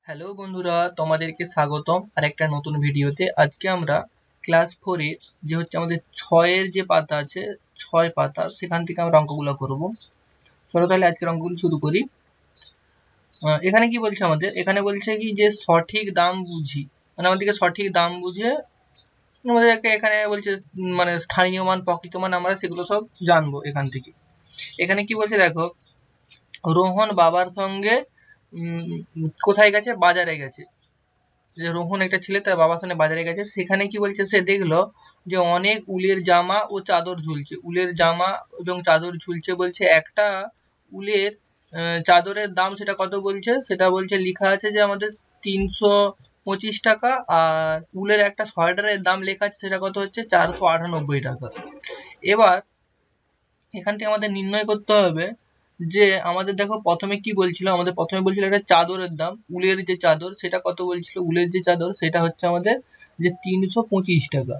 Hello বন্ধুরা, তোমাদেরকে স্বাগতম আরেকটা নতুন ভিডিওতে। আজকে আমরা ক্লাস 4 এর যে হচ্ছে আমাদের 6 এর যে পাতা আছে, 6 পাতা, সেখান থেকে আমরা অঙ্কগুলো করব। চলো তাহলে আজকের অঙ্কগুলো শুরু করি। এখানে কি বলছে আমাদের? এখানে বলছে কি যে সঠিক দাম বুঝি, মানে আমাদেরকে সঠিক দাম বুঝে আমাদেরকে এখানে বলছে মানে স্থানীয় মান, প্রকৃত মান আমরা সেগুলো সব জানবো এখান থেকে। এখানে কি বলছে দেখো, রোহন বাবার সঙ্গে কোথায় গেছে? বাজারে গেছে। যে রোহন একটা ছেলে তার বাবার সঙ্গে বাজারে গেছে, সেখানে কি বলছে, সে দেখলো যে অনেক উলের জামা ও চাদর ঝুলছে। উলের জামা এবং চাদর ঝুলছে বলছে। একটা উলের চাদরের দাম সেটা কত বলছে? সেটা বলছে লেখা আছে যে আমাদের 325 টাকা। আর উলের একটা সোয়েটারের দাম লেখা আছে, সেটা কত হচ্ছে? 498 টাকা। এবার এখান থেকে আমাদের নির্ণয় করতে হবে যে আমাদের দেখো প্রথমে কি বলছিল, আমাদের প্রথমে বলছিল একটা চাদরের দাম, উলের যে চাদর সেটা কত বলছিল? উলের যে চাদর সেটা হচ্ছে আমাদের যে 325 টাকা।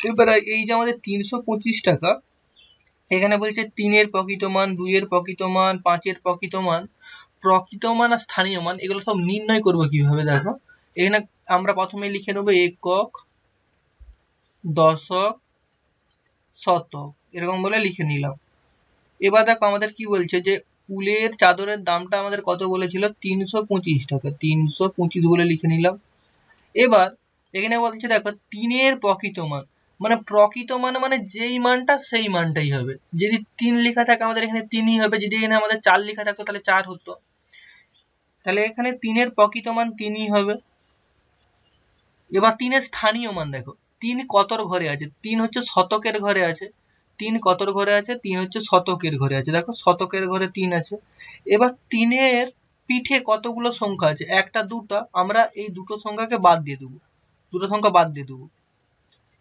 এবার এই যে আমাদের 325 টাকা, এখানে বলছে 3-এর প্রকৃত মান, 2-এর প্রকৃত মান, 5-এর প্রকৃত মান। প্রকৃত মান আর স্থানীয় মান এগুলো সব নির্ণয় করবো কিভাবে দেখো। এখানে আমরা প্রথমে লিখে নেবো একক, দশক, শতক, এরকম বলে লিখে নিলাম। এবার দেখো আমাদের কি বলছে যে উলের চাদরের দামটা আমাদের কত বলেছিল? 325 টাকা। 325 বলে লিখে নিলাম। এবার এখানে বলছে দেখো 3-এর প্রকৃত মান, মানে প্রকৃত মান মানে যেই মানটা সেই মানটাই হবে। যদি 3 লেখা থাকে আমাদের এখানে 3ই হবে, যদি এখানে আমাদের 4 লেখা থাকতো তাহলে 4 হতো। তাহলে এখানে 3-এর প্রকৃত মান 3ই হবে। এবার 3-এর স্থানীয় মান দেখো, 3 কতর ঘরে আছে? 3 হচ্ছে শতকের ঘরে আছে। 3 কতর ঘরে আছে? 3 হচ্ছে শতকের ঘরে আছে। দেখো শতকের ঘরে 3 আছে। এবার 3-এর পিঠে কতগুলো সংখ্যা আছে? একটা, দুটা। আমরা এই দুটো সংখ্যাকে বাদ দিয়ে দেবো, দুটো সংখ্যা বাদ দিয়ে দেবো।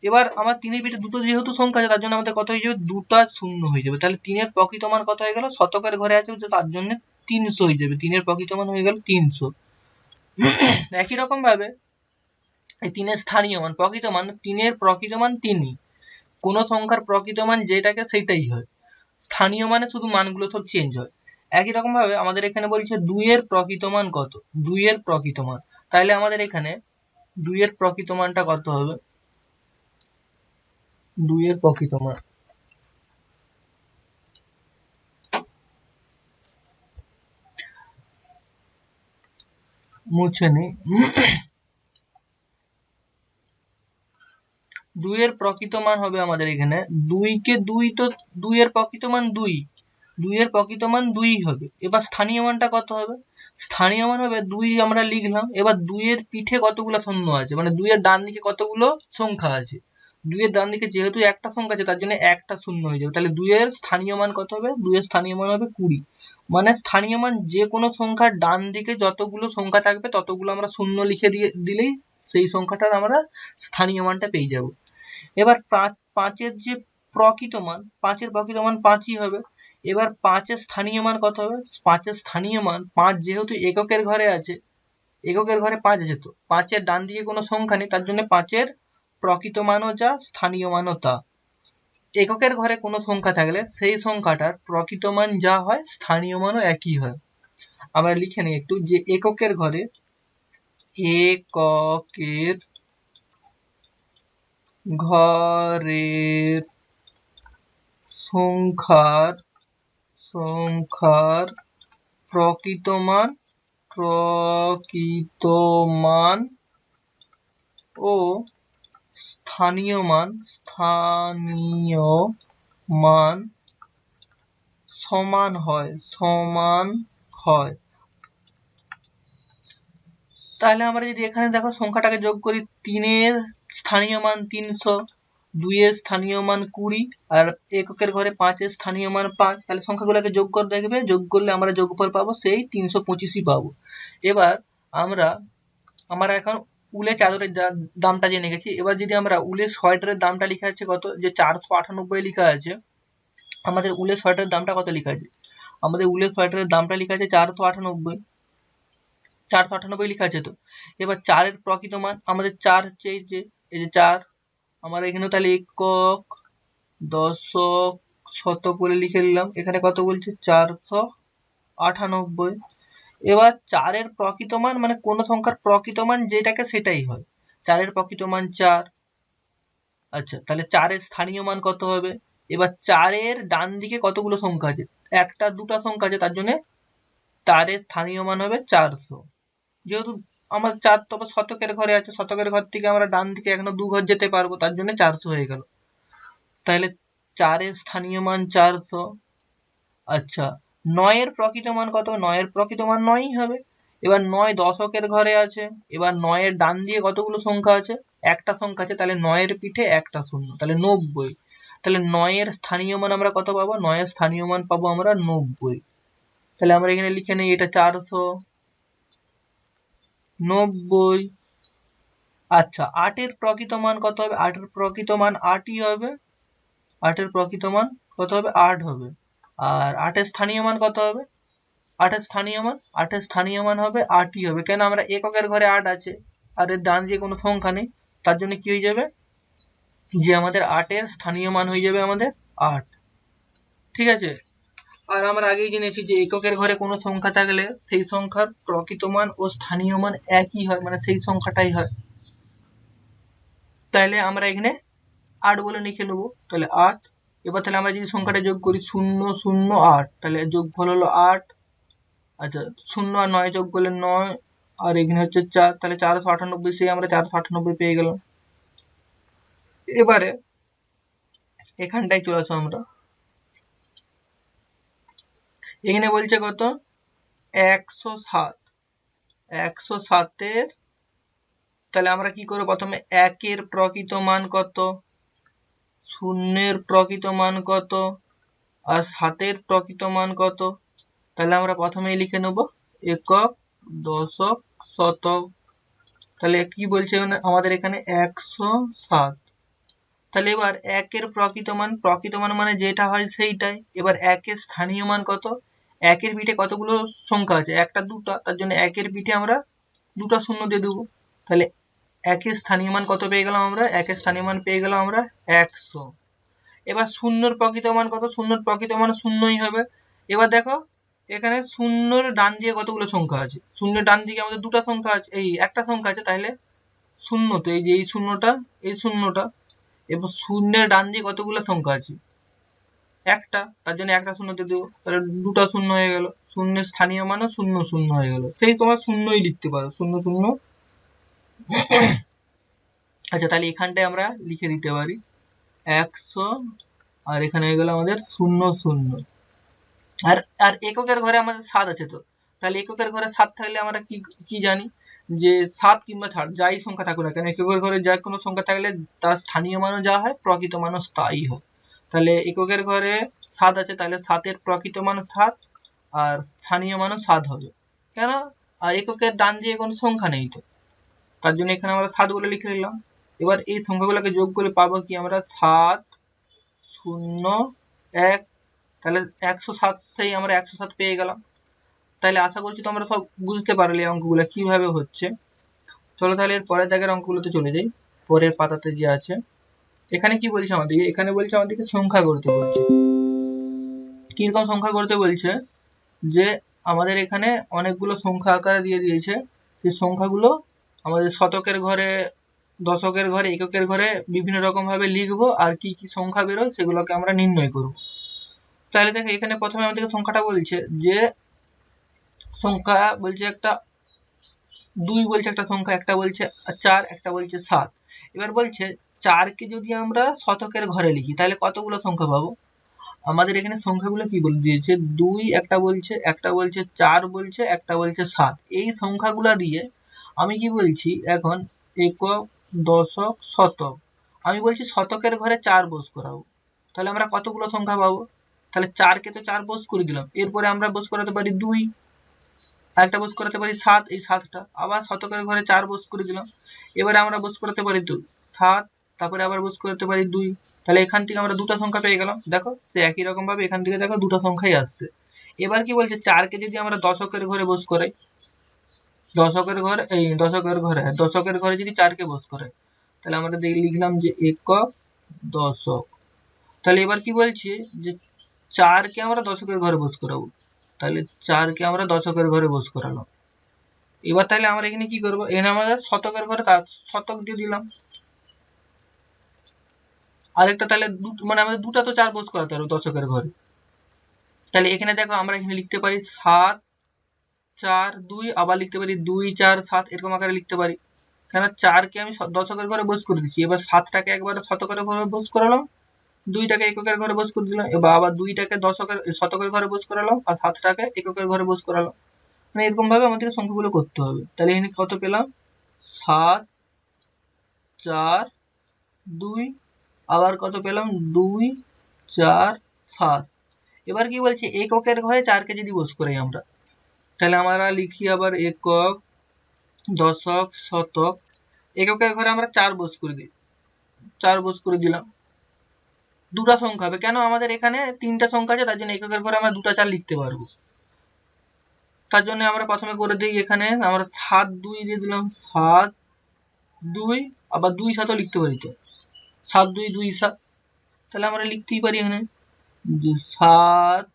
এবার আমার 3-এর পিঠে দুটো যেহেতু সংখ্যা আছে, তার জন্য আমাদের কত হয়ে যাবে? দুটা শূন্য হয়ে যাবে। তাহলে 3-এর প্রকৃত মান কত হয়ে গেল? শতকের ঘরে আছে, তার জন্য 300 হয়ে যাবে। 3-এর প্রকৃত মান হয়ে গেল 300। একই রকম ভাবে এই 3-এর স্থানীয় মান, প্রকৃত মান, 3-এর প্রকৃত মান 3ই। কোন সংখ্যার প্রকৃত মান যেটাকে সেটাই হয়, স্থানীয় মানে শুধু মানগুলো সব চেঞ্জ হয়। একই রকম ভাবে আমাদের এখানে বলছে 2-এর প্রকৃত মান কত? 2-এর প্রকৃত মান, তাহলে আমাদের এখানে 2-এর প্রকৃত মানটা কত হবে? 2-এর প্রকৃত মান মুছে নেই। 2-এর প্রকৃত মান হবে আমাদের এখানে 2 কে 2, তো 2-এর প্রকৃত মান 2, 2-এর প্রকৃত মান 2 হবে। এবার স্থানীয় মানটা কত হবে? স্থানীয় মান হবে 2 আমরা লিখলাম। এবার 2-এর পিঠে কতগুলো শূন্য আছে, মানে 2-এর ডান দিকে কতগুলো সংখ্যা আছে? 2-এর ডান দিকে যেহেতু একটা সংখ্যা আছে, তার জন্য একটা শূন্য হয়ে যাবে। তাহলে 2-এর স্থানীয় মান কত হবে? 2-এর স্থানীয় মান হবে 20। মানে স্থানীয় মান যে কোনো সংখ্যার ডান দিকে যতগুলো সংখ্যা থাকবে ততগুলো আমরা শূন্য লিখে দিলেই সেই সংখ্যাটার আমরা স্থানীয় মানটা পেয়ে যাব। এবার 5-এর যে প্রকৃত মান, 5-এর প্রকৃত মান 5ই হবে। এবার 5-এর স্থানীয় মান কত হবে? 5-এর স্থানীয় মান, 5 যেহেতু এককের ঘরে আছে, এককের ঘরে 5 আছে, তো 5-এর ডান দিকে কোনো সংখ্যা নেই, তার জন্য 5-এর প্রকৃত মানও যা, স্থানীয় মানও তা। এককের ঘরে কোনো সংখ্যা থাকলে সেই সংখ্যাটার প্রকৃত মান যা হয়, স্থানীয় মানও একই হয়। আমরা লিখে নিই একটু যে এককের ঘরে, এককের ঘরের সংখ্যার প্রকৃত মান ও স্থানীয় মান সমান হয়। তাহলে আমরা যদি এখানে দেখো সংখ্যাটাকে যোগ করি, 3-এর স্থানীয় মান 300, 2-এর স্থানীয় মান 20, আর এককের ঘরে 5-এর স্থানীয় মান 5, তাহলে সংখ্যাগুলোকে যোগ করে দেখবে, যোগ করলে আমরা যোগফল পাবো সেই 325ই পাবো। এবার আমরা এখন উলের চাদরের দামটা জেনে গেছি। এবার যদি আমরা উলের সোয়েটারের দামটা লেখা আছে কত, যে 498 লেখা আছে, আমাদের উলের সোয়েটারের দামটা কত লেখা আছে? আমাদের উলের সোয়েটারের দামটা লেখা আছে 498, 498 লেখা আছে তো। এবার 4-এর প্রকৃত মান, আমাদের 4 হচ্ছে এই যে 4, আমরা এখানে তাহলে একক, দশক, শতক বলে লিখে নিলাম। এখানে কত বলছে? 498। এবার 4 এর প্রকৃত মান মানে কোন সংখ্যার প্রকৃত মান যেটাকে সেটাই হয়। 4 এর প্রকৃত মান 4। আচ্ছা, তাহলে 4 এর স্থানীয় মান কত হবে? এবার 4 এর ডান দিকে কতগুলো সংখ্যা আছে? একটা দুটা সংখ্যা আছে, তার জন্য 4 এর স্থানীয় মান হবে 400। যেহেতু আমার 4 তো আবার শতকের ঘরে আছে, শতকের ঘর থেকে আমরা ডান দিকে এখনো 2 ঘর যেতে পারবো, তার জন্য 400 হয়ে গেল। তাহলে 4 এর স্থানীয় মান 400। আচ্ছা, 9 এর প্রকৃত মান কত? 9 এর প্রকৃত মান 9ই হবে। এবার 9 দশকের ঘরে আছে। এবার 9 এর ডান দিয়ে কতগুলো সংখ্যা আছে? একটা সংখ্যা আছে, তাহলে 9 এর পিঠে একটা শূন্য, তাহলে 90। তাহলে 9 এর স্থানীয় মান আমরা কত পাবো? 9 এর স্থানীয় মান পাবো আমরা 90। তাহলে আমরা এখানে লিখে নিই এটা 490। আচ্ছা, 8 এর প্রকৃত মান কত হবে? 8 এর প্রকৃত মান 8ই হবে। 8 এর প্রকৃত মান কত হবে? 8 হবে। আর 8 এর স্থানীয় মান কত হবে? 8 এর স্থানীয় মান হবে 8ই হবে। কেন? আমরা এককের ঘরে 8 আছে আর এর ডান দিকে কোনো সংখ্যা নেই, তার জন্য কি হয়ে যাবে? যে আমাদের 8 এর স্থানীয় মান হয়ে যাবে আমাদের 8। ঠিক আছে? আর আমরা আগেই জেনেছি যে এককের ঘরে কোনো সংখ্যা থাকলে সেই সংখ্যার প্রকৃত মান ও স্থানীয় মান একই হয়, মানে সেই সংখ্যাটাই হয়। তাহলে আমরা এখানে 8 বলে লিখে নেবো। তাহলে 8। এবার তাহলে আমরা যদি সংখ্যাটা যোগ করি 0 0 8, তাহলে যোগফল হলো 8। আচ্ছা, 0 আর 9 যোগ করলে 9, আর এখানে হচ্ছে 4, তাহলে 498। সেই আমরা 498 পেয়ে গেলাম। এবারে এখানটায় চলে আসো আমরা। এখানে বলছে কত? 107। 107 এর তাহলে আমরা কি করবো? প্রথমে 1 এর প্রকৃত মান কত, 0 এর প্রকৃত মান কত, আর 7 এর প্রকৃত মান কত? তাহলে আমরা প্রথমেই লিখে নেব একক, দশক, শতক। তাহলে কি বলছে আমাদের এখানে? 107। তাহলে এবার 1 এর প্রকৃত মান মানে যেটা হয় সেইটাই। এবার 1 এর স্থানীয় মান কত? 1 এর পিঠে কতগুলো সংখ্যা আছে? একটা দুটা, তার জন্য 1 এর পিঠে আমরা দুটা শূন্য দিয়ে দেবো। তাহলে 1 এর স্থানীয় মান কত পেয়ে গেলাম আমরা? 1 এর স্থানীয় মান পেয়ে গেলাম আমরা 100। এবার 0 এর প্রকৃত মান কত? 0 এর প্রকৃত মান 0ই হবে। এবার দেখো এখানে 0 এর ডান দিকে কতগুলো সংখ্যা আছে? 0 এর ডান দিকে আমাদের দুটা সংখ্যা আছে, এই একটা সংখ্যা আছে, তাহলে 0 তো এই যে এই শূন্যটা, এই শূন্যটা। এবার 0 এর ডান দিকে কতগুলো সংখ্যা আছে? একটা, তার জন্য একটা শূন্য দিয়ে দেবো, তাহলে দুটা শূন্য হয়ে গেল। শূন্যের স্থানীয় মানও 0 0 হয়ে গেল। সেই তোমার শূন্যই লিখতে পারো, 0 0। আচ্ছা, তাহলে এখানটায় আমরা লিখে দিতে পারি 100, আর এখানে হয়ে গেল আমাদের 0 0। আর আর এককের ঘরে আমাদের 7 আছে, তো তাহলে এককের ঘরে 7 থাকলে আমরা কি কি জানি? যে 7 কিংবা যাই সংখ্যা থাকুক না কেন, এককের ঘরে যা কোনো সংখ্যা থাকলে তার স্থানীয় মানও যা হয়, প্রকৃত মানও তাই হয়। তাহলে এককের ঘরে 7 আছে, তাহলে 7 এর প্রকৃত মান 7 আর স্থানীয় মানও 7 হবে। কেন? আর এককের ডান দিকে কোনো সংখ্যা নেই, তো তার জন্য এখানে আমরা 7 বলে লিখে নিলাম। এবার এই সংখ্যাগুলোকে যোগ করে পাবো কি আমরা? 7 0 1। তাহলে 107, সেই আমরা 107 পেয়ে গেলাম। তাহলে আশা করছি তোমরা সব বুঝতে পারলে অঙ্কগুলো কিভাবে হচ্ছে। চলো তাহলে এর পরের দাগের অঙ্কগুলোতে চলে যাই। পরের পাতাতে যে আছে, এখানে কি বলছে আমাদেরকে? এখানে বলছে আমাদেরকে সংখ্যা করতে বলছে। কিরকম সংখ্যা করতে বলছে? যে আমাদের এখানে অনেকগুলো সংখ্যা আকারে দিয়ে দিয়েছে, সেই সংখ্যাগুলো আমাদের শতকের ঘরে, দশকের ঘরে, এককের ঘরে বিভিন্ন রকম ভাবে লিখবো, আর কি কি সংখ্যা বেরোয় সেগুলোকে আমরা নির্ণয় করব। তাহলে দেখো এখানে প্রথমে আমাদেরকে সংখ্যাটা বলছে, যে সংখ্যা বলছে একটা 2 বলছে একটা সংখ্যা, একটা বলছে 4, একটা বলছে 7। এবার বলছে 4 কে যদি আমরা শতকের ঘরে লিখি তাহলে কতগুলো সংখ্যা পাবো? আমাদের এখানে সংখ্যাগুলো কি বলে দিয়েছে? 2 একটা বলছে, একটা বলছে 4 বলছে, একটা বলছে 7। এই সংখ্যাগুলো দিয়ে আমি কি বলছি এখন? একক, দশক, শতক। আমি বলছি শতকের ঘরে 4 বোস করাবো। তাহলে আমরা কতগুলো সংখ্যা পাবো? তাহলে 4 কে তো 4 বোস করে দিলাম, এরপরে আমরা বোস করাতে পারি 2, আরেকটা বোস করাতে পারি 7, এই 7টা আবার শতকের ঘরে 4 বোস করে দিলাম। এবারে আমরা বোস করাতে পারি 7, তারপরে আবার বোস করতে পারি 2। তাহলে এখান থেকে আমরা দুটো সংখ্যা পেয়ে গেলাম। দেখো সে একই রকম ভাবে এখান থেকে দেখো দুটো সংখ্যাই আসছে। এবার কি বলছে? 4 কে যদি আমরা দশকের ঘরে বোস করাই, দশকের ঘরে যদি 4 কে বোস করাই, তাহলে আমরা লিখলাম যে একক, দশক। তাহলে এবার কি বলছি? যে 4 কে আমরা দশকের ঘরে বোস করাবো। তাহলে 4 কে আমরা দশকের ঘরে বস করালাম। এবার তাহলে আমরা এখানে কি করব, এখানে আমরা শতকের ঘরে তার শতক দিয়ে দিলাম। আরেকটা তাহলে মানে আমাদের দুটো তো 4 বস করাতে হবে দশকের ঘরে। তাহলে এখানে দেখো আমরা এখানে লিখতে পারি 7 4 2, আবার লিখতে পারি 2 4 7, এরকম আকারে লিখতে পারি। কেন 4 কে আমি দশকের ঘরে বস করে দিচ্ছি, এবার 7টাকে একবার শতকের ঘরে বস করালাম, 2টাকে এককের ঘরে বস করে দিলাম, এবার আবার 2টাকে শতকের ঘরে বস করালাম, আর 7টাকে এককের ঘরে বস করালাম। মানে এরকম ভাবে আমাদের সংখ্যাগুলো করতে হবে। তাহলে এখানে কত পেলাম, 7 4 2, আবার কত পেলাম 2 4 7। এবার কি বলছে, এককের ঘরে 4কে যদি বস করাই আমরা, তাহলে আমরা লিখি আবার একক, দশক, শতক। এককের ঘরে আমরা 4 বস করে দিই, 4 বস করে দিলাম। দুটা সংখ্যা হবে, কেন আমাদের এখানে 3টা সংখ্যা আছে, তার জন্য এককের ঘরে আমরা 2টা 4 লিখতে পারবো। তার জন্য আমরা প্রথমে করে দিই, এখানে আমরা 7 2 দিয়ে দিলাম, 7 2, আবার 2 7ও লিখতে পারি, তো 7 2 2 7। তাহলে আমরা লিখতেই পারি এখানে যে 7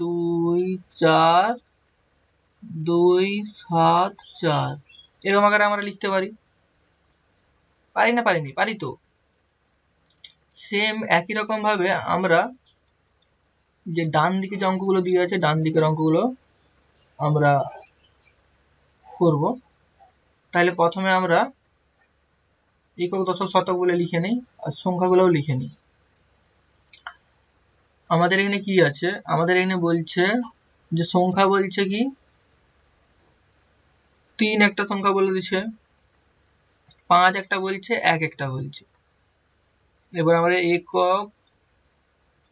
2 4 2 7 4, এরকম আকারে আমরা লিখতে পারি। পারি না পারিনি, পারি তো। সেম একই রকম ভাবে আমরা যে ডান দিকে যে অঙ্কগুলো দিয়ে আছে, ডান দিকের অঙ্কগুলো আমরা করব। তাহলে প্রথমে আমরা একক, দশক, শতক বলে লিখে নিই, আর সংখ্যাগুলোও লিখে নিই। আমাদের এখানে কি আছে, আমাদের এখানে বলছে যে সংখ্যা বলছে কি 3 একটা সংখ্যা বলে দিচ্ছে, 5 একটা বলছে, 1 একটা বলছে। এবার আমরা একক,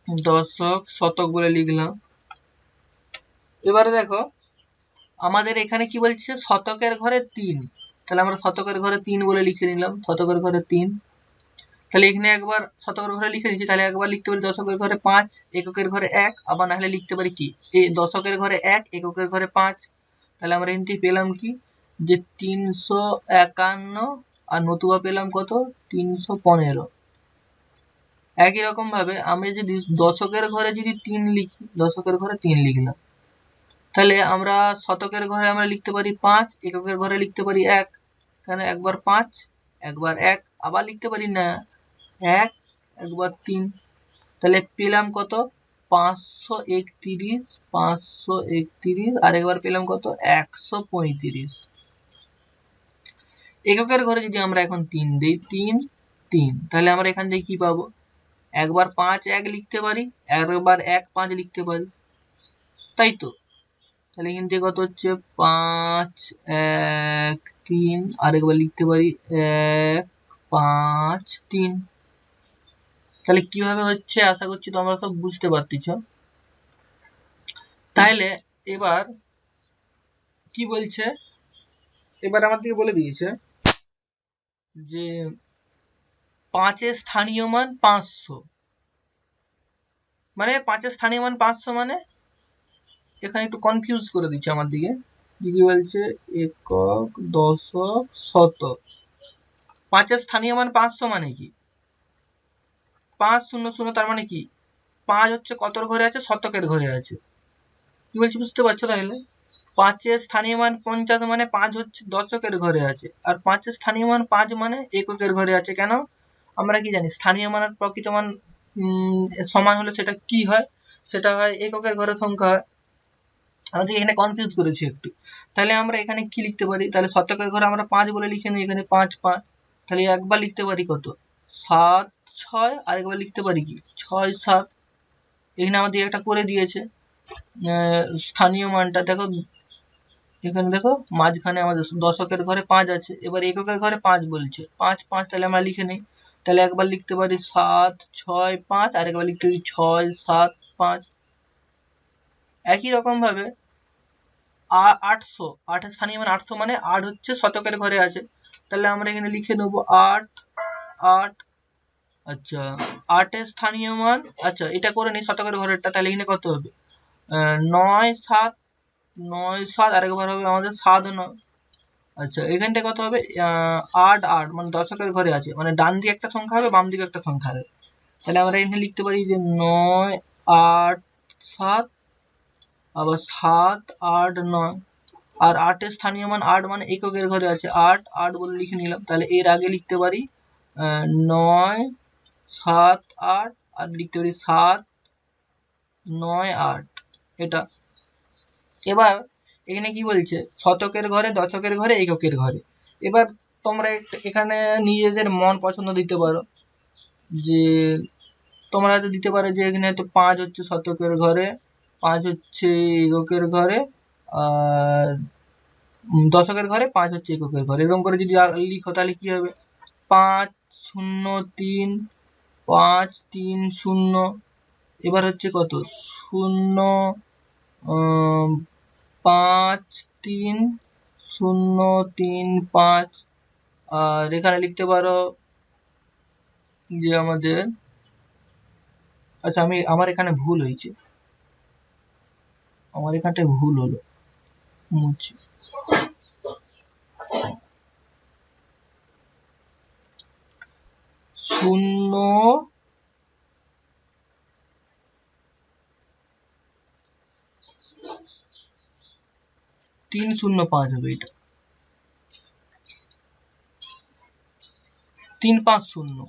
দশক, শতক বলে লিখলাম। এবারে দেখো আমাদের এখানে কি বলছে, শতকের ঘরে 3, তাহলে আমরা শতকের ঘরে 3 বলে লিখে নিলাম, শতকের ঘরে 3। তাহলে এখানে একবার শতকের ঘরে লিখে নিচ্ছি, তাহলে একবার লিখতে পারি দশকের ঘরে 5, এককের ঘরে 1, আবার না হলে লিখতে পারি কি এই দশকের ঘরে 1, এককের ঘরে 5। তাহলে আমরা এখান থেকে পেলাম কি যে 351, আর নতুবা পেলাম কত 315। একই রকম ভাবে আমি যদি দশকের ঘরে যদি 3 লিখি, দশকের ঘরে 3 লিখলাম, তাহলে আমরা শতকের ঘরে আমরা লিখতে পারি 5, এককের ঘরে লিখতে পারি 1, কারণ একবার 5 একবার 1, আবার লিখতে পারি না 1 একবার 3। তাহলে পেলাম কত 531, 531, আর একবার পেলাম কত 135। এককের ঘরে যদি আমরা এখন 3 দিই, 3 3, তাহলে আমরা এখান থেকে কি পাবো, একবার 5 1 লিখতে পারি, একবার 1 5 লিখতে পারি, তাই তো। তাহলে এখান থেকে কত হচ্ছে 5 1 3, আর একবার লিখতে পারি 1 5 3। তাহলে কিভাবে হচ্ছে আশা করছি তোমরা সব বুঝতে পারতেছ। তাহলে এবার কি বলছে, এবার আমাদেরকে বলে দিয়েছে যে 5 এর স্থানীয় মান 500, মানে 5 এর স্থানীয় মান 500, মানে এখানে একটু কনফিউজ করে দিচ্ছে আমার দিকে। কি বলছে, একক, দশক, শতক, 5 এর স্থানীয় মান 500 মানে কি 5 0 0, তার মানে কি 5 হচ্ছে কতর ঘরে আছে, শতকের ঘরে আছে। কি বলছি বুঝতে পারছো, তাহলে 5 এর স্থানীয় মান 50, মানে 5 হচ্ছে দশকের ঘরে আছে, আর 5 এর স্থানীয় মান 5 মানে এককের ঘরে আছে। কেন, আমরা কি জানি স্থানীয় মান আর প্রকৃত মান সমান হলে সেটা কি হয়, সেটা হয় এককের ঘরের সংখ্যা হয়। আমাদের এখানে কনফিউজ করেছি একটু। তাহলে আমরা এখানে কি লিখতে পারি, তাহলে শতকের ঘরে আমরা 5 বলে লিখে নিই, এখানে 5 5, তাহলে একবার লিখতে পারি কত 7 6, আর একবার লিখতে পারি কি 6 7। এখানে আমাদের একটা করে দিয়েছে স্থানীয় মানটা, দেখো এখানে দেখো মাঝখানে আমাদের দশকের ঘরে 5 আছে, এবার এককের ঘরে 5 বলছে, 5 5, তাহলে আমরা লিখে নিই। তাহলে একবার লিখতে পারি 7 6 5, আর একবার লিখতে পারি 6 7 5। একই রকম ভাবে 800, 8 এর স্থানীয় মান 800, মানে 8 হচ্ছে শতকের ঘরে আছে, তাহলে আমরা এখানে লিখে নেব 8 8। আচ্ছা 8 এর স্থানীয় মান, আচ্ছা এটা করে নিই শতকের ঘরেরটা, তাহলে এখানে কত হবে 9 7 9 7, আর একবার হবে আমাদের 7 9। আচ্ছা এখানটা কত হবে 8 8, মানে দশকের ঘরে আছে, মানে ডান দিকে একটা সংখ্যা হবে, বাম দিকে একটা সংখ্যা হবে। তাহলে আমরা এখানে লিখতে পারি যে 9 8 7, আবার 7, 8, 9, আর 8 এর স্থানীয় মান 8 মানে এককের ঘরে আছে 8, 8 বলে লিখে নিলাম। তাহলে এর আগে লিখতে পারি 9, 7, 8, আর লিখতে পারি 7, 9, 8 এটা। এবার এখানে কি বলছে, শতকের ঘরে, দশকের ঘরে, এককের ঘরে। এবার তোমরা এখানে নিজেদের মন পছন্দ দিতে পারো, যে তোমরা হয়তো দিতে পারো যে এখানে হয়তো 5 হচ্ছে শতকের ঘরে, 5 হচ্ছে এককের ঘরে, আর দশকের ঘরে 5 হচ্ছে এককের ঘরে। এরকম করে যদি লিখো তাহলে কি হবে, 5, 0, 3, 5, 3, 0। এবার হচ্ছে কত, 0, 5, 3, 0, 3, 5। আর এখানে লিখতে পারো যে আমাদের, আচ্ছা আমার এখানে ভুল হয়েছে, আমার এখানটায় ভুল হলো, মুছি। 0, 3, 0, 5 হবে এটা, 3, 5, 0,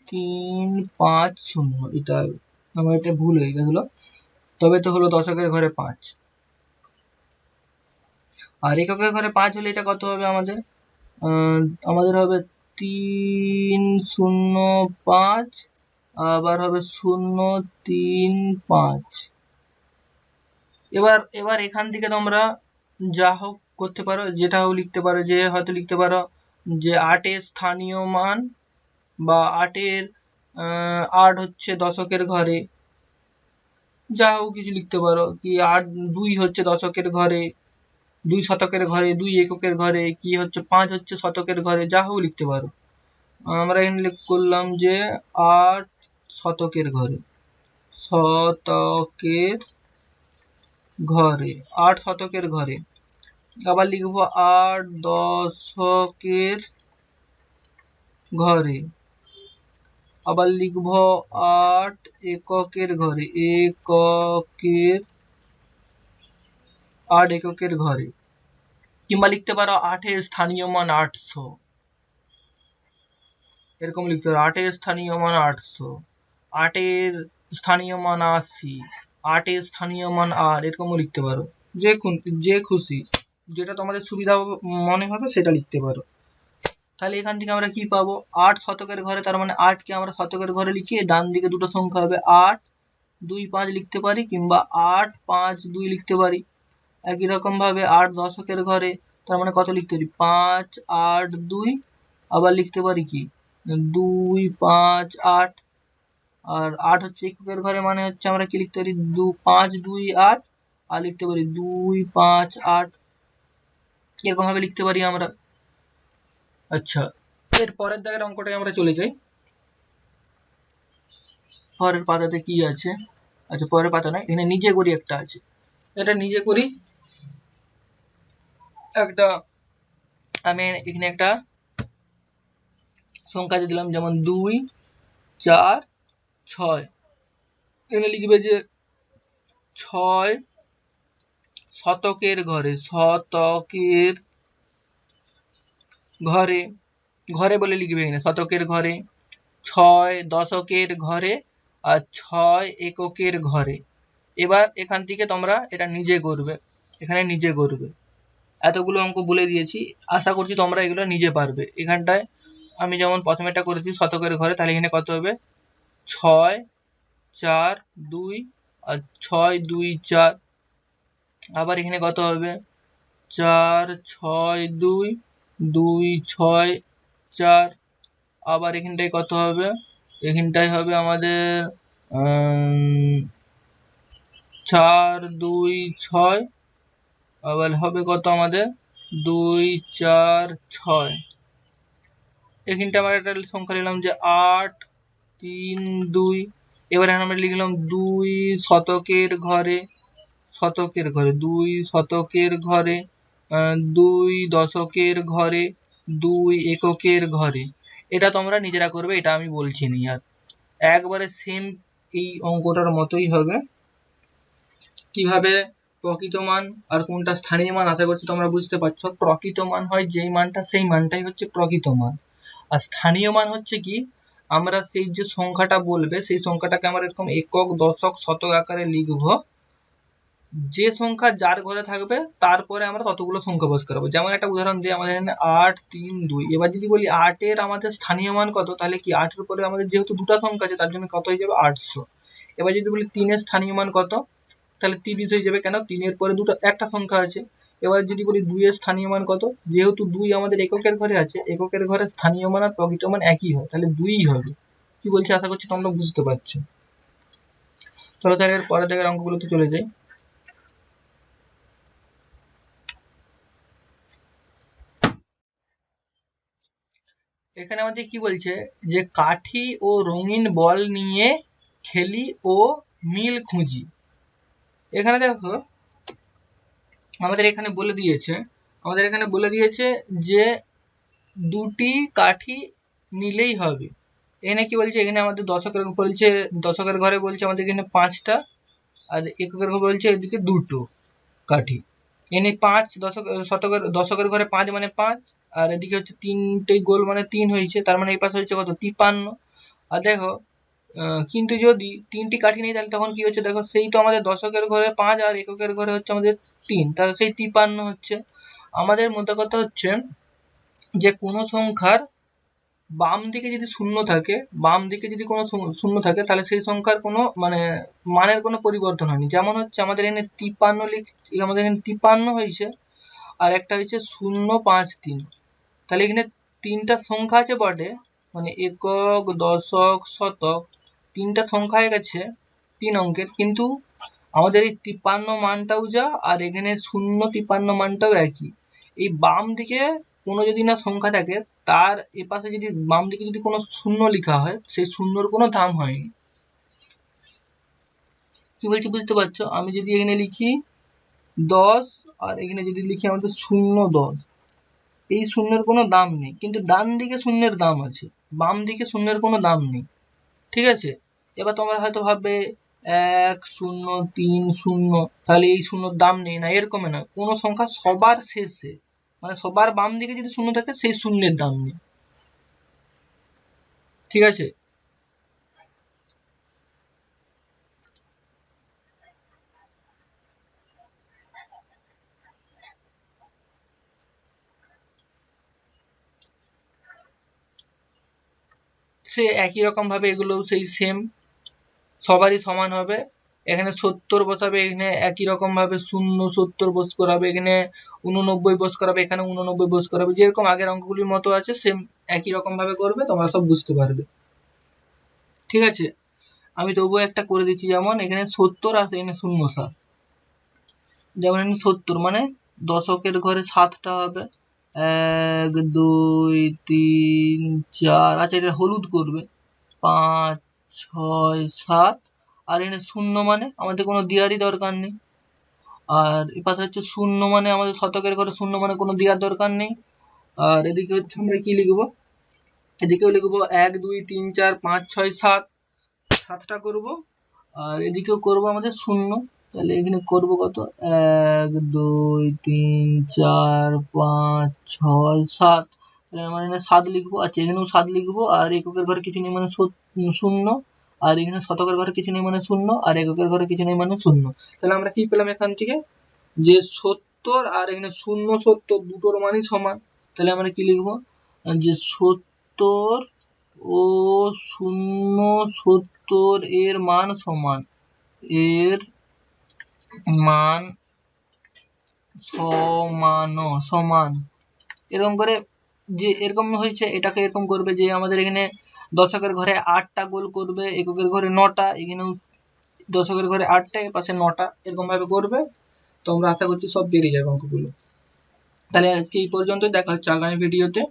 3, 5, 0 এটা আমার এটা ভুল হয়ে গেছিল। তবে তো হলো দশকের ঘরে 5, আর এককের ঘরে 5 হলে এটা কত হবে আমাদের, আমাদের হবে 3, 0, 5, আবার হবে 0, 3, 5। এবার এখান থেকে তোমরা যা হোক করতে পারো, যেটা হোক লিখতে পারো, যে হয়তো লিখতে পারো যে 8 এর স্থানীয় মান, বা 8 হচ্ছে দশকের ঘরে, যা হোক কিছু লিখতে পারো, কি 8, 2 হচ্ছে দশকের ঘরে, 2 শতকের ঘরে, 2 এককের ঘরে, কি হচ্ছে 5 হচ্ছে শতকের ঘরে, যা হোক লিখতে পারো। আমরা এখানে করলাম যে 8 শতকের ঘরে, শতকের ঘরে, 8 শতকের ঘরে। আবার লিখবো 8 দশকের ঘরে, আবার লিখবো 8 এককের ঘরে, 8 এককের ঘরে। কিংবা লিখতে পারো 8 এর স্থানীয় মান 800, এরকম লিখতে পারো 8 এর স্থানীয় মান 800, 8 এর স্থানীয় মান 80, 8 এর স্থানীয় মান 8, এরকমও লিখতে পারো। যে খুশি, যেটা তোমাদের সুবিধা মনে হবে সেটা লিখতে পারো। তাহলে এখান থেকে আমরা কি পাবো, 8 শতকের ঘরে, তার মানে 8 কে আমরা শতকের ঘরে লিখিয়ে ডান দিকে দুটো সংখ্যা হবে 8, 2, 5 লিখতে পারি, কিংবা 8, 5, 2 লিখতে পারি। একই রকম ভাবে 8 দশকের ঘরে, তার মানে কত লিখতে পারি, 5, 8, 2, আবার লিখতে পারি কি 2, 5, 8। আর 8 হচ্ছে এককের ঘরে, মানে হচ্ছে আমরা কি লিখতে পারি 5, 2, 8, আর লিখতে পারি 2, 5, 8, এরকম ভাবে লিখতে পারি আমরা। আচ্ছা, এর পরের দাগের অঙ্কটায় আমরা চলে যাই। পরের পাতাতে কি আছে, আচ্ছা পরের পাতা নয়, এখানে নিজে করি একটা আছে, এটা নিজে করি একটা। আমি এখানে একটা সংখ্যা দিলাম, যেমন 2, 4, 6। এখানে লিখবে যে 6 শতকের ঘরে, শতকের ঘরে, ঘরে বলে লিখবে এখানে শতকের ঘরে, 6 দশকের ঘরে, আর 6 এককের ঘরে। এবার এখান থেকে তোমরা এটা নিজে করবে, এখানে নিজে করবে। এতগুলো অঙ্ক বলে দিয়েছি, আশা করছি তোমরা এগুলো নিজে পারবে। এখানটায় আমি যেমন প্রথমেটা করেছি শতকের ঘরে, তাহলে এখানে কত হবে 6, 4, 2, আর 6, 2, 4। আবার এখানে কত হবে 4, 6, 2, 2, 6, 4। আবার এখানটায় কত হবে, এখানটায় হবে আমাদের 4, 2, 6। আবার হবে কত আমাদের 2, 4, 6। এখানটা আমরা একটা সংখ্যা নিলাম যে 8, 3, 2। এবারে আমরা লিখলাম 2 শতকের ঘরে, শতকের ঘরে 2 শতকের ঘরে, 2 দশকের ঘরে, 2 এককের ঘরে। এটা তোমরা নিজেরা করবে, এটা আমি বলছি না। আর একবারে সেম এই অঙ্কটার মতোই হবে। কিভাবে প্রকৃত মান আর কোনটা স্থানীয় মান আশা করছি তোমরা বুঝতে পারছো। প্রকৃত মান হয় যেই মানটা, সেই মানটাই হচ্ছে প্রকৃত মান। আর স্থানীয় মান হচ্ছে কি, আমরা সেই যে সংখ্যাটা বলবে সেই সংখ্যাটাকে আমরা এরকম একক, দশক, শতক আকারে লিখবো। যে সংখ্যা যার ঘরে থাকবে তারপরে আমরা ততগুলো সংখ্যা বস করাবো। যেমন একটা উদাহরণ দিই, আমাদের এখানে 8, 3, 2। এবার যদি বলি 8 এর আমাদের স্থানীয় মান কত, তাহলে কি 8 এর পরে আমাদের যেহেতু দুটো সংখ্যা আছে তার জন্য কত হয়ে যাবে 800। এবার যদি বলি 3 এর স্থানীয় মান কত, তাহলে 30 হয়ে যাবে, কেন 3 এর পরে একটা সংখ্যা আছে। এবার যদি বলি 2 এর স্থানীয় মান কত, যেহেতু 2 আমাদের এককের ঘরে আছে, এককের ঘরে স্থানীয় মান আর প্রকৃত মান একই হয়, তাহলে 2ই হবে। কি বলছি আশা করছি তোমরা বুঝতে পারছো। চলো তাহলে এর পরের দিকের অঙ্কগুলোতে চলে যাই। এখানে আমাদের কি বলছে যে কাঠি ও রঙিন বল নিয়ে খেলি ও মিল খুঁজি। এখানে দেখো আমাদের এখানে বলে দিয়েছে যে দুটি কাঠি নিলেই হবে। এখানে কি বলছে, এখানে আমাদের দশকের ঘরে বলছে আমাদের এখানে 5টা, আর এককের ঘরে বলছে এদিকে 2টো কাঠি। এনে 5 দশকের ঘরে 5 মানে 5, আর এদিকে হচ্ছে 3টে গোল মানে 3 হয়েছে, তার মানে এই পাশে হচ্ছে কত 53। আর দেখো কিন্তু যদি 3টি কাঠি নেই তাহলে তখন কি হচ্ছে, দেখো সেই তো আমাদের দশকের ঘরে 5 আর এককের ঘরে হচ্ছে আমাদের 3, তাহলে সেই 53 হচ্ছে। আমাদের মোদ্দা কথা হচ্ছে যে কোনো সংখ্যার বাম দিকে যদি শূন্য থাকে তাহলে সেই সংখ্যার কোনো মানের কোনো পরিবর্তন হয়নি। যেমন হচ্ছে আমাদের এখানে 53 হয়েছে, আর একটা হচ্ছে 053। তাহলে এখানে 3টা সংখ্যা আছে বটে, মানে একক, দশক, শতক 3টা সংখ্যা হয়ে গেছে 3 অঙ্কের, কিন্তু আমাদের এই 53 মানটাও যা, আর এখানে 053 মানটাও একই। এই বাম দিকে কোনো যদি না সংখ্যা থাকে, তার এপাশে যদি বাম দিকে যদি কোনো শূন্য লেখা হয়, সেই শূন্যর কোনো দাম হয়নি। কি বলছি বুঝতে পারছো? আমি যদি এখানে লিখি 10 আর এখানে যদি লিখি আমাদের 010, এই শূন্যের কোনো দাম নেই, কিন্তু ডান দিকে শূন্যের দাম আছে, বাম দিকে শূন্যের কোনো দাম নেই। ঠিক আছে, এবার তোমরা হয়তো ভাববে 1, 0, 3, 0, তাহলে এই শূন্যর দাম নেই, না এরকম না, কোনো সংখ্যা সবার শেষে মানে সবার বাম দিকে যদি শূন্য থাকে সেই শূন্যের দাম নেই। ঠিক আছে, সে একই রকম ভাবে এগুলোও সেই সেম, সবারই সমান হবে। এখানে 70 বসাবে, এখানে একই রকম ভাবে 0, 70 বস করাবে, এখানে 89 বস করাবে, এখানে 89 বস করাবে, যেরকম আগের অঙ্কগুলির মতো আছে সেম একই রকম ভাবে করবে, তোমরা সব বুঝতে পারবে। ঠিক আছে, আমি তবুও একটা করে দিচ্ছি, যেমন এখানে 70 আছে, এখানে 07, যেমন এখানে 70 মানে দশকের ঘরে 7টা হবে, 1, 2, 3, 4, আচ্ছা এটা হলুদ করবে, 5, 6, 7, আর এখানে 0 মানে আমাদের কোনো দেওয়ারই দরকার নেই। আর এপাশে হচ্ছে 0 মানে আমাদের শতকের ঘরে 0 মানে কোনো দেওয়ার দরকার নেই। আর এদিকে হচ্ছে আমরা কি লিখবো, এদিকেও লিখবো 1, 2, 3, 4, 5, 6, 7, 7টা করবো, আর এদিকেও করবো আমাদের 0, তাহলে এখানে করবো কত 1, 2, 3, 4, 5, 6, 7, তাহলে আমরা এখানে 7 লিখবো, আচ্ছা এখানেও 7 লিখবো, আর এককের ঘরে কিছু নেই মানে 0, আর এখানে শতকের ঘরে কিছু নেই মানে 0, আর এককের ঘরে কিছু নেই মানে 0। তাহলে আমরা কি পেলাম এখান থেকে, যে 70 আর এখানে 0, 70 দুটোর মানই সমান। তাহলে আমরা কি লিখবো, যে 70 ও 0, 70 এর মান সমান, এর মান সমান। এরকম করে যে এরকম হয়েছে, এটাকে এরকম করবে যে আমাদের এখানে দশকের ঘরে 8টা গোল করবে, এককের ঘরে 9টা, এখানেও দশকের ঘরে 8টা, এর পাশে 9টা, এরকম ভাবে করবে। তোমরা আশা করছি সব বেরিয়ে যাবে অঙ্কগুলো। তাহলে আজকে এই পর্যন্ত, দেখা হচ্ছে আগামী ভিডিওতে।